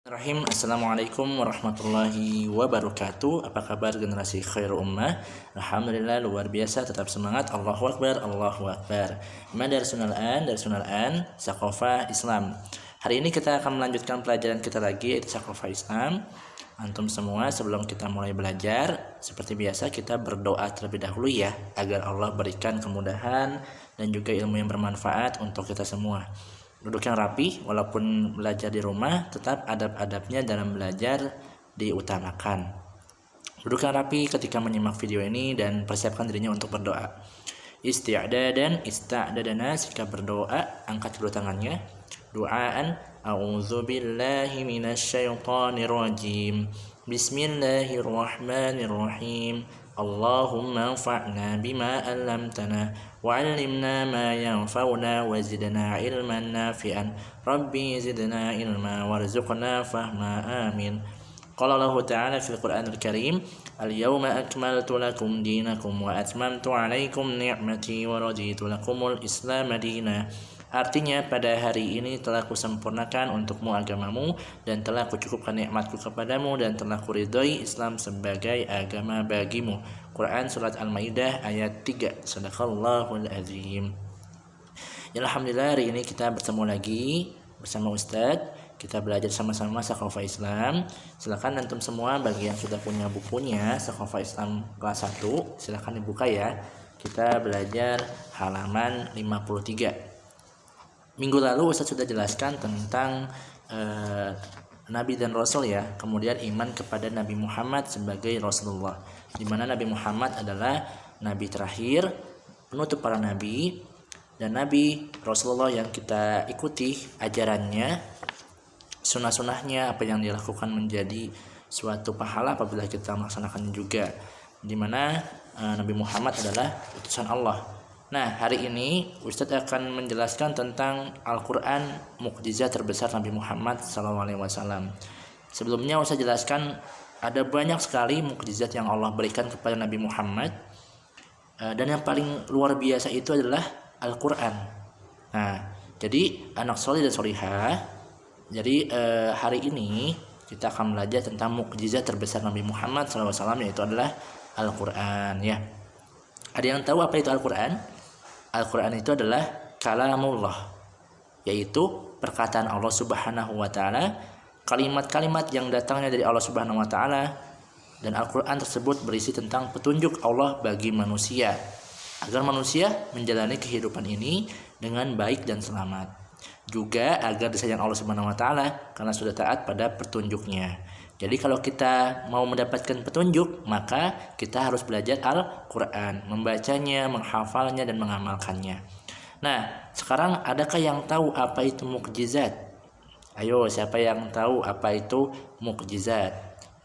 Rahim. Assalamualaikum warahmatullahi wabarakatuh. Apa kabar generasi khairu ummah? Alhamdulillah luar biasa, tetap semangat. Allahu Akbar, Allahu Akbar. Darsunal An, Saqafah Islam. Hari ini kita akan melanjutkan pelajaran kita lagi, yaitu Saqafah Islam. Antum semua, sebelum kita mulai belajar, seperti biasa kita berdoa terlebih dahulu ya, agar Allah berikan kemudahan dan juga ilmu yang bermanfaat untuk kita semua. Duduk yang rapi, walaupun belajar di rumah, tetap adab-adabnya dalam belajar diutamakan. Duduk yang rapi ketika menyimak video ini dan persiapkan dirinya untuk berdoa. Ista'dadana, jika berdoa, angkat kedua tangannya. Doaan, a'udzubillahi minasyaitonir rajim. Bismillahirrahmanirrahim. Allahumma anfa'na bima 'allamtana wa'allimna ma yanfa'una wazidna ilman nafi'an. Rabbi zidna ilma warzuqna fahma. Amin. Qala Allah Ta'ala fil Qur'anil Karim, al-yawma akmaltu lakum dinakum wa atmamtu 'alaikum ni'mati wa raditu lakumul Islam madina. Artinya, pada hari ini telah kusempurnakan untukmu agamamu dan telah kucukupkan nikmatku kepadamu dan telah kuridhoi Islam sebagai agama bagimu. Quran Surat Al-Maidah ayat 3. Shadaqallahul azim. Alhamdulillah, hari ini kita bertemu lagi bersama Ustadz. Kita belajar sama-sama Saqafah Islam. Silakan antum semua, bagi yang sudah punya bukunya Saqafah Islam kelas 1, silakan dibuka ya. Kita belajar halaman 53. Minggu lalu Ustaz sudah jelaskan tentang Nabi dan Rasul ya, kemudian iman kepada Nabi Muhammad sebagai Rasulullah, di mana Nabi Muhammad adalah Nabi terakhir, penutup para Nabi, dan Nabi Rasulullah yang kita ikuti ajarannya, sunnah-sunnahnya, apa yang dilakukan menjadi suatu pahala apabila kita melaksanakannya juga, di mana Nabi Muhammad adalah utusan Allah. Nah, hari ini Ustadz akan menjelaskan tentang Al-Quran, mukjizat terbesar Nabi Muhammad SAW. Sebelumnya Ustadz jelaskan ada banyak sekali mukjizat yang Allah berikan kepada Nabi Muhammad, dan yang paling luar biasa itu adalah Al-Quran. Nah, jadi anak soleh dan solihah, jadi hari ini kita akan belajar tentang mukjizat terbesar Nabi Muhammad SAW, yaitu adalah Al-Quran ya. Ada yang tahu apa itu Al-Quran? Al-Quran itu adalah kalamullah, yaitu perkataan Allah Subhanahu wa Ta'ala, kalimat-kalimat yang datangnya dari Allah Subhanahu wa Ta'ala. Dan Al-Quran tersebut berisi tentang petunjuk Allah bagi manusia, agar manusia menjalani kehidupan ini dengan baik dan selamat, juga agar disayang Allah Subhanahu wa Ta'ala karena sudah taat pada petunjuknya. Jadi kalau kita mau mendapatkan petunjuk, maka kita harus belajar Al-Quran, membacanya, menghafalnya, dan mengamalkannya. Nah, sekarang adakah yang tahu apa itu mukjizat? Ayo, siapa yang tahu apa itu mukjizat?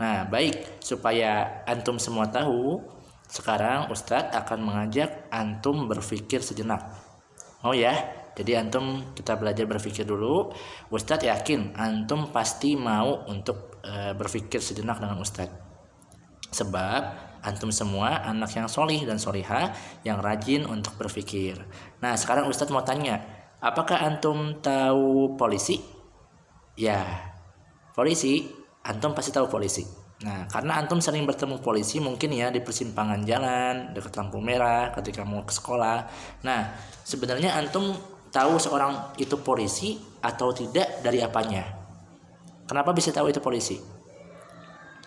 Nah, baik, supaya antum semua tahu, sekarang Ustadz akan mengajak antum berpikir sejenak. Oh ya? Jadi antum, kita belajar berpikir dulu. Ustadz yakin antum pasti mau untuk berpikir sejenak dengan Ustadz, sebab antum semua anak yang solih dan solihah yang rajin untuk berpikir. Nah, sekarang Ustadz mau tanya, apakah antum tahu polisi? Ya, polisi, antum pasti tahu polisi. Nah, karena antum sering bertemu polisi mungkin ya di persimpangan jalan, dekat lampu merah, ketika mau ke sekolah. Nah, sebenarnya antum tahu seorang itu polisi atau tidak dari apanya? Kenapa bisa tahu itu polisi?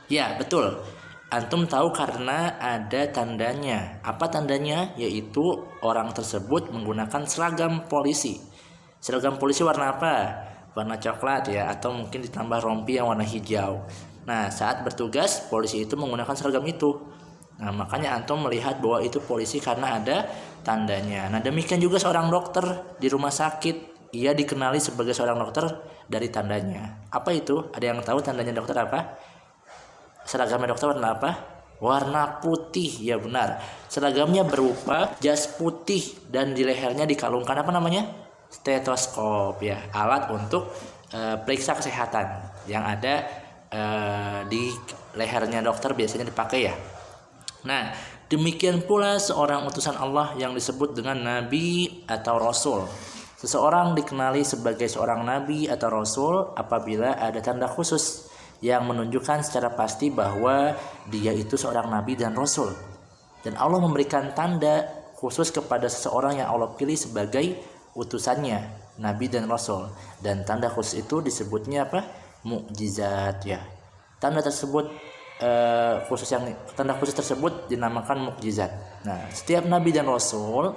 Ya, betul. Antum tahu karena ada tandanya. Apa tandanya? Yaitu orang tersebut menggunakan seragam polisi. Seragam polisi warna apa? Warna coklat ya, atau mungkin ditambah rompi yang warna hijau. Nah, saat bertugas, polisi itu menggunakan seragam itu. Nah, makanya antum melihat bahwa itu polisi karena ada tandanya. Nah, demikian juga seorang dokter di rumah sakit, ia dikenali sebagai seorang dokter dari tandanya. Apa itu? Ada yang tahu tandanya dokter apa? Seragamnya dokter warna apa? Warna putih. Ya benar. Seragamnya berupa jas putih dan di lehernya dikalungkan apa namanya? Stetoskop ya, alat untuk periksa kesehatan yang ada di lehernya dokter biasanya dipakai ya. Nah, demikian pula seorang utusan Allah yang disebut dengan Nabi atau Rasul. Seseorang dikenali sebagai seorang nabi atau rasul apabila ada tanda khusus yang menunjukkan secara pasti bahwa dia itu seorang nabi dan rasul. Dan Allah memberikan tanda khusus kepada seseorang yang Allah pilih sebagai utusannya, nabi dan rasul. Dan tanda khusus itu disebutnya apa? Mukjizat ya. Tanda tersebut tanda khusus tersebut dinamakan mukjizat. Nah, setiap nabi dan rasul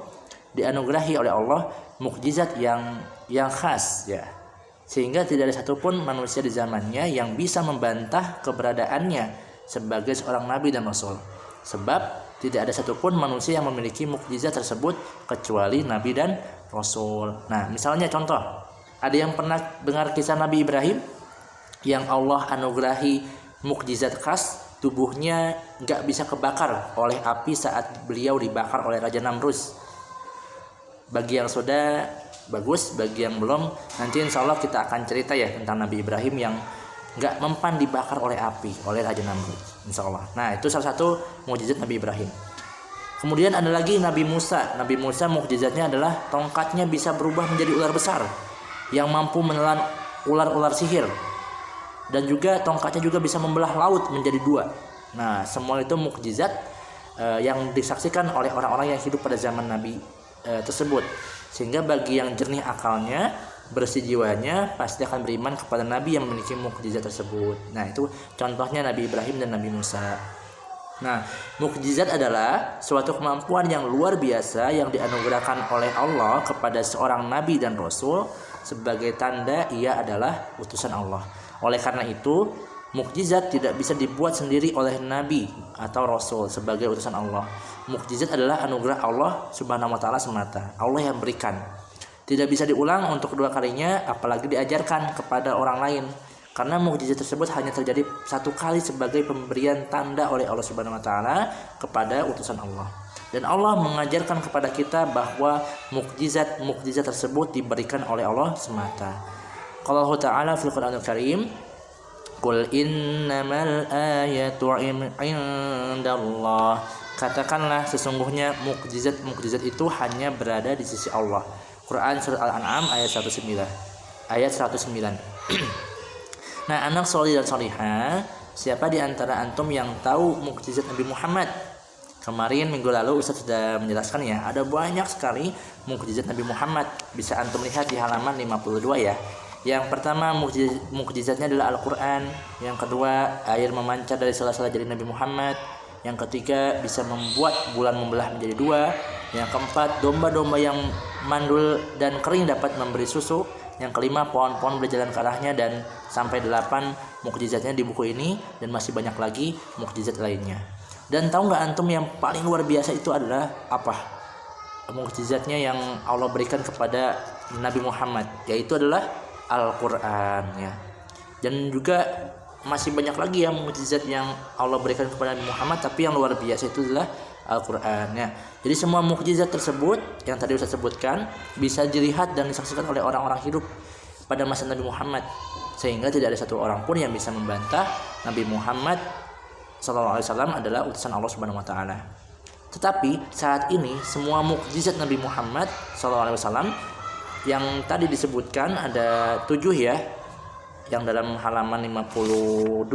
dianugerahi oleh Allah mukjizat yang khas ya. Sehingga tidak ada satupun manusia di zamannya yang bisa membantah keberadaannya sebagai seorang nabi dan rasul. Sebab tidak ada satupun manusia yang memiliki mukjizat tersebut kecuali nabi dan rasul. Nah, misalnya contoh, ada yang pernah dengar kisah Nabi Ibrahim yang Allah anugerahi mukjizat khas, tubuhnya nggak bisa kebakar oleh api saat beliau dibakar oleh Raja Namrus. Bagi yang sudah bagus, bagi yang belum, nanti insya Allah kita akan cerita ya tentang Nabi Ibrahim yang nggak mempan dibakar oleh api oleh Raja Namrus, insya Allah. Nah, itu salah satu mukjizat Nabi Ibrahim. Kemudian ada lagi Nabi Musa. Nabi Musa mukjizatnya adalah tongkatnya bisa berubah menjadi ular besar yang mampu menelan ular-ular sihir. Dan juga tongkatnya juga bisa membelah laut menjadi dua. Nah, semua itu mukjizat yang disaksikan oleh orang-orang yang hidup pada zaman Nabi tersebut. Sehingga bagi yang jernih akalnya, bersih jiwanya, pasti akan beriman kepada Nabi yang memiliki mukjizat tersebut. Nah, itu contohnya Nabi Ibrahim dan Nabi Musa. Nah, mukjizat adalah suatu kemampuan yang luar biasa yang dianugerahkan oleh Allah kepada seorang Nabi dan Rasul sebagai tanda ia adalah utusan Allah. Oleh karena itu, mukjizat tidak bisa dibuat sendiri oleh Nabi atau Rasul sebagai utusan Allah. Mukjizat adalah anugerah Allah Subhanahu wa Ta'ala semata. Allah yang berikan. Tidak bisa diulang untuk kedua kalinya, apalagi diajarkan kepada orang lain. Karena mukjizat tersebut hanya terjadi satu kali sebagai pemberian tanda oleh Allah Subhanahu wa Ta'ala kepada utusan Allah. Dan Allah mengajarkan kepada kita bahwa mukjizat tersebut diberikan oleh Allah semata. Qala Allah Ta'ala fil Qur'anil Karim, Qul innamal ayatu indallah. Katakanlah sesungguhnya mukjizat itu hanya berada di sisi Allah. Quran surat Al-An'am ayat 109. Nah, anak solih dan solihah, siapa di antara antum yang tahu mukjizat Nabi Muhammad? Kemarin minggu lalu Ustaz sudah menjelaskan ya, ada banyak sekali mukjizat Nabi Muhammad. Bisa antum lihat di halaman 52 ya. Yang pertama mukjizatnya adalah Al-Quran. Yang kedua, air memancar dari sela-sela jari Nabi Muhammad. Yang ketiga, bisa membuat bulan membelah menjadi dua. Yang keempat, domba-domba yang mandul dan kering dapat memberi susu. Yang kelima, pohon-pohon berjalan ke arahnya. Dan sampai 8 mukjizatnya di buku ini. Dan masih banyak lagi mukjizat lainnya. Dan tahu nggak antum yang paling luar biasa itu adalah apa? Mukjizatnya yang Allah berikan kepada Nabi Muhammad, yaitu adalah Al-Quran ya. Dan juga masih banyak lagi ya mukjizat yang Allah berikan kepada Nabi Muhammad, tapi yang luar biasa itu adalah Al-Quran ya. Jadi semua mukjizat tersebut yang tadi Ustaz sebutkan bisa dilihat dan disaksikan oleh orang-orang hidup pada masa Nabi Muhammad, sehingga tidak ada satu orang pun yang bisa membantah Nabi Muhammad SAW adalah utusan Allah Subhanahu wa Ta'ala. Tetapi saat ini semua mukjizat Nabi Muhammad SAW yang tadi disebutkan ada 7 ya, yang dalam halaman 52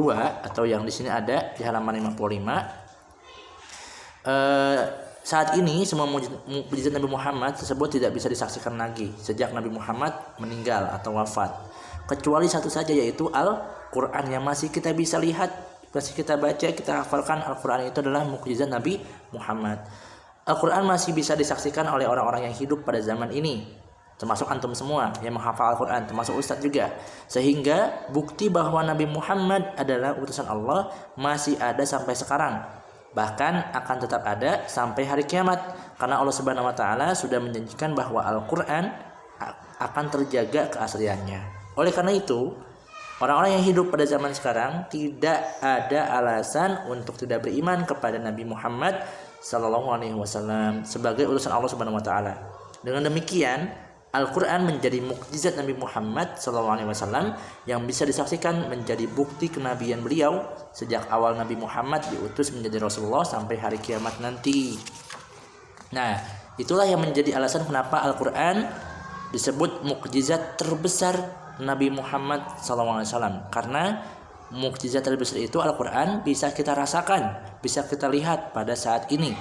atau yang di sini ada di halaman 55. Saat ini semua mukjizat Nabi Muhammad tersebut tidak bisa disaksikan lagi sejak Nabi Muhammad meninggal atau wafat, kecuali satu saja, yaitu Al-Quran yang masih kita bisa lihat, masih kita baca, kita hafalkan. Al-Quran itu adalah mukjizat Nabi Muhammad. Al-Quran masih bisa disaksikan oleh orang-orang yang hidup pada zaman ini, termasuk antum semua yang menghafal Al-Quran, termasuk Ustadz juga. Sehingga bukti bahwa Nabi Muhammad adalah utusan Allah masih ada sampai sekarang. Bahkan akan tetap ada sampai hari kiamat. Karena Allah Subhanahu wa Ta'ala sudah menjanjikan bahwa Al-Quran akan terjaga keasliannya. Oleh karena itu, orang-orang yang hidup pada zaman sekarang tidak ada alasan untuk tidak beriman kepada Nabi Muhammad SAW sebagai utusan Allah Subhanahu wa Ta'ala. Dengan demikian, Al-Quran menjadi mukjizat Nabi Muhammad SAW yang bisa disaksikan menjadi bukti kenabian beliau sejak awal Nabi Muhammad diutus menjadi Rasulullah sampai hari kiamat nanti. Nah, itulah yang menjadi alasan kenapa Al-Quran disebut mukjizat terbesar Nabi Muhammad SAW, karena mukjizat terbesar itu Al-Quran bisa kita rasakan, bisa kita lihat pada saat ini.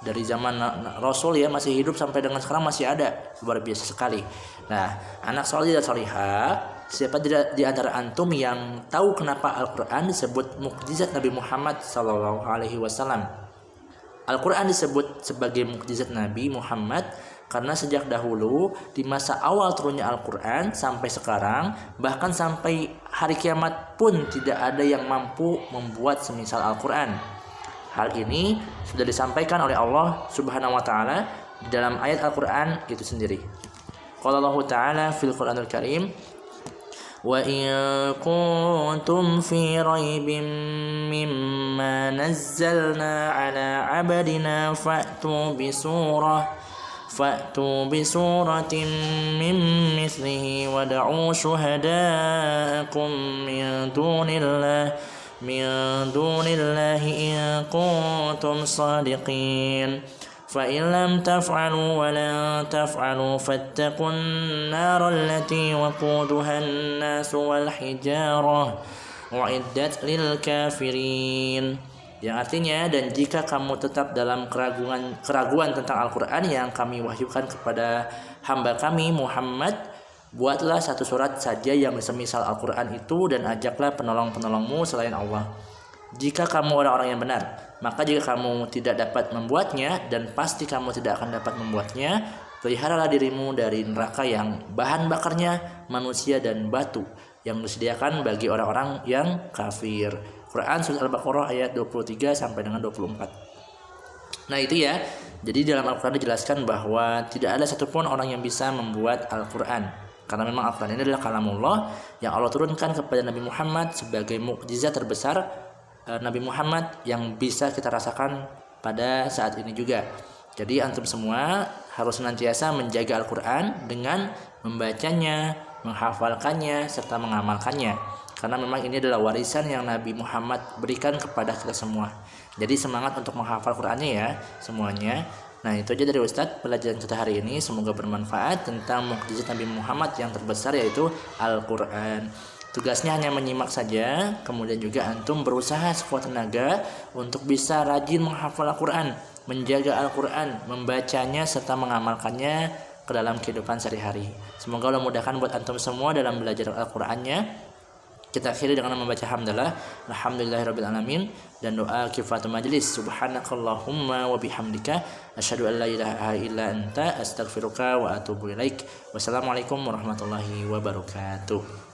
Dari zaman Rasul ya masih hidup sampai dengan sekarang masih ada, luar biasa sekali. Nah, anak soleh dan solihah, siapa di antara antum yang tahu kenapa Al-Quran disebut mukjizat Nabi Muhammad SAW? Al-Quran disebut sebagai mukjizat Nabi Muhammad karena sejak dahulu di masa awal turunnya Al-Quran sampai sekarang, bahkan sampai hari kiamat pun tidak ada yang mampu membuat semisal Al-Quran. Hal ini sudah disampaikan oleh Allah Subhanahu wa taala di dalam ayat Al-Quran itu sendiri. Qala Allah Ta'ala fil Qur'anil Karim, wa in kuntum fi raibin mimma nazzalna ala 'abdina fa'tu bi suratin min mithlihi wad'u syuhada'akum min dunillahi in kuntum sadiqin. فإن لم تفعلوا ولن تفعلوا فاتقوا النار التي وقودها الناس والحجارة أعدت للكافرين. Yang artinya, dan jika kamu tetap dalam keraguan tentang Al-Quran yang kami wahyukan kepada hamba kami Muhammad, buatlah satu surat saja yang semisal Al-Quran itu dan ajaklah penolong-penolongmu selain Allah. Jika kamu orang-orang yang benar, maka jika kamu tidak dapat membuatnya, dan pasti kamu tidak akan dapat membuatnya, peliharalah dirimu dari neraka yang bahan bakarnya manusia dan batu yang disediakan bagi orang-orang yang kafir. Quran Surah Al-Baqarah ayat 23 sampai dengan 24. Nah itu ya, jadi dalam Al-Quran dijelaskan bahwa tidak ada satupun orang yang bisa membuat Al-Quran, karena memang Al-Quran ini adalah kalamullah yang Allah turunkan kepada Nabi Muhammad sebagai mukjizat terbesar Nabi Muhammad yang bisa kita rasakan pada saat ini juga. Jadi antum semua harus senantiasa menjaga Al-Quran dengan membacanya, menghafalkannya, serta mengamalkannya, karena memang ini adalah warisan yang Nabi Muhammad berikan kepada kita semua. Jadi semangat untuk menghafal Qurannya ya semuanya. Nah itu aja dari Ustadz pelajaran kita hari ini, semoga bermanfaat tentang mukjizat Nabi Muhammad yang terbesar yaitu Al-Quran. Tugasnya hanya menyimak saja, kemudian juga antum berusaha sekuat tenaga untuk bisa rajin menghafal Al-Quran, menjaga Al-Quran, membacanya serta mengamalkannya ke dalam kehidupan sehari-hari. Semoga Allah mudahkan buat antum semua dalam belajar Al-Qurannya. Kita akhiri dengan membaca hamdalah, alhamdulillahirrabbilalamin, dan doa kifatul majlis. Subhanakallahumma wa bihamdika asyhadu an la ilaha illa anta astaghfiruka wa atubu ilaik. Wassalamualaikum warahmatullahi wabarakatuh.